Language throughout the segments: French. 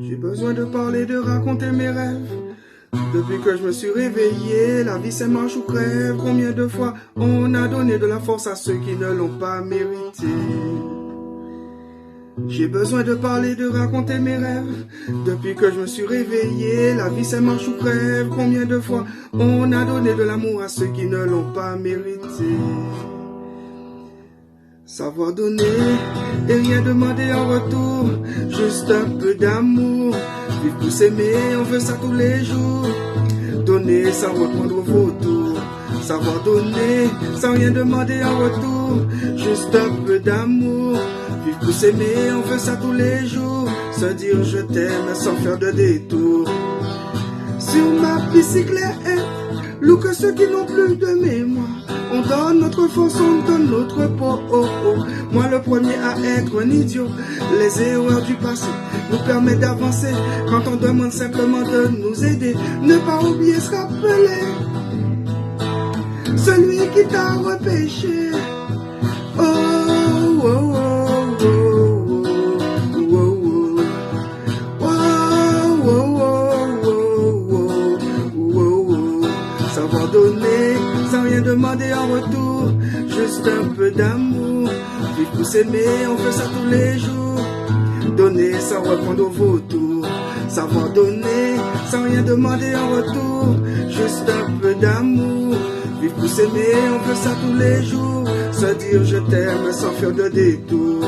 J'ai besoin de parler, de raconter mes rêves. Depuis que je me suis réveillé, la vie c'est marche ou crève. Combien de fois on a donné de la force à ceux qui ne l'ont pas mérité. J'ai besoin de parler, de raconter mes rêves. Depuis que je me suis réveillé, la vie c'est marche ou crève. Combien de fois on a donné de l'amour à ceux qui ne l'ont pas mérité. Savoir donner et rien demander en retour, juste un peu d'amour. Vivre pour s'aimer, on veut ça tous les jours. Donner sans reprendre vos tours. Savoir donner sans rien demander en retour, juste un peu d'amour. Vivre pour s'aimer, on veut ça tous les jours. Se dire je t'aime sans faire de détour. Sur ma bicyclette, look que ceux qui n'ont plus de mémoire. On donne notre force, on donne notre peau. Oh, oh. Moi le premier à être un idiot. Les erreurs du passé nous permettent d'avancer. Quand on demande simplement de nous aider, ne pas oublier se rappeler. Celui qui t'a repêché. Oh, oh, oh, oh, oh, oh, oh. Oh, oh, oh, oh, oh, oh. Savoir donner sans rien demander en retour, juste un peu d'amour. Vivre pour s'aimer, on fait ça tous les jours. Donner sans reprendre vos tours. Savoir donner sans rien demander en retour, juste un peu d'amour. Vivre pour s'aimer, on fait ça tous les jours. Se dire je t'aime sans faire de détour.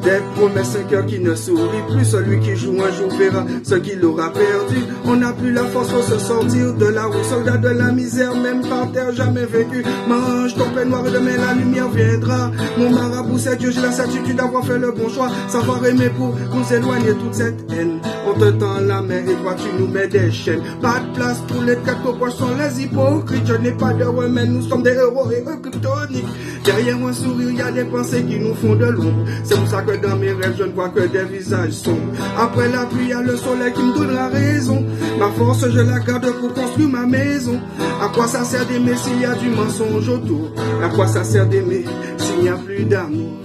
Des promesses, un cœur qui ne sourit plus. Celui qui joue un jour verra ce qu'il aura perdu. On n'a plus la force pour se sortir de la roue. Soldat de la misère, même par terre, jamais vécu. Mange ton pain noir et demain la lumière viendra. Mon marabout c'est Dieu, j'ai la certitude d'avoir fait le bon choix. Savoir aimer pour nous éloigner toute cette haine. On te tend la main et toi tu nous mets des chaînes. Pas de place pour les quatre poissons, les hypocrites. Je n'ai pas de remède, nous sommes des héros et eux kryptoniques. Derrière un sourire, il y a des pensées qui nous font de l'ombre. C'est pour ça que dans mes rêves, je ne vois que des visages sombres. Après la pluie, il y a le soleil qui me donnera raison. Ma force, je la garde pour construire ma maison. À quoi ça sert d'aimer s'il y a du mensonge autour? À quoi ça sert d'aimer s'il n'y a plus d'amour?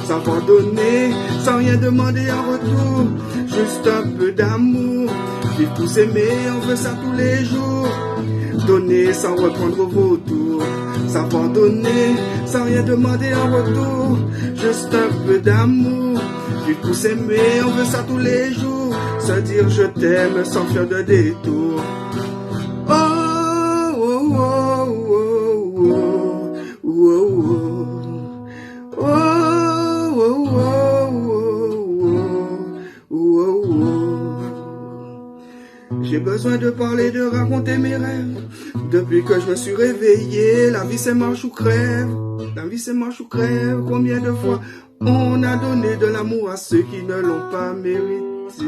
Savoir donner sans rien demander en retour, juste un peu d'amour. Vivre pour s'aimer, on veut ça tous les jours. Donner sans reprendre vos tours. Savoir donner sans rien demander en retour, juste un peu d'amour. Vivre pour s'aimer, on veut ça tous les jours. Se dire je t'aime sans faire de détour. Oh, oh, oh, oh, oh, oh, oh, oh, oh, oh, oh. J'ai besoin de parler, de raconter mes rêves. Depuis que je me suis réveillé, la vie c'est marche ou crève. La vie c'est marche ou crève. Combien de fois on a donné de l'amour à ceux qui ne l'ont pas mérité.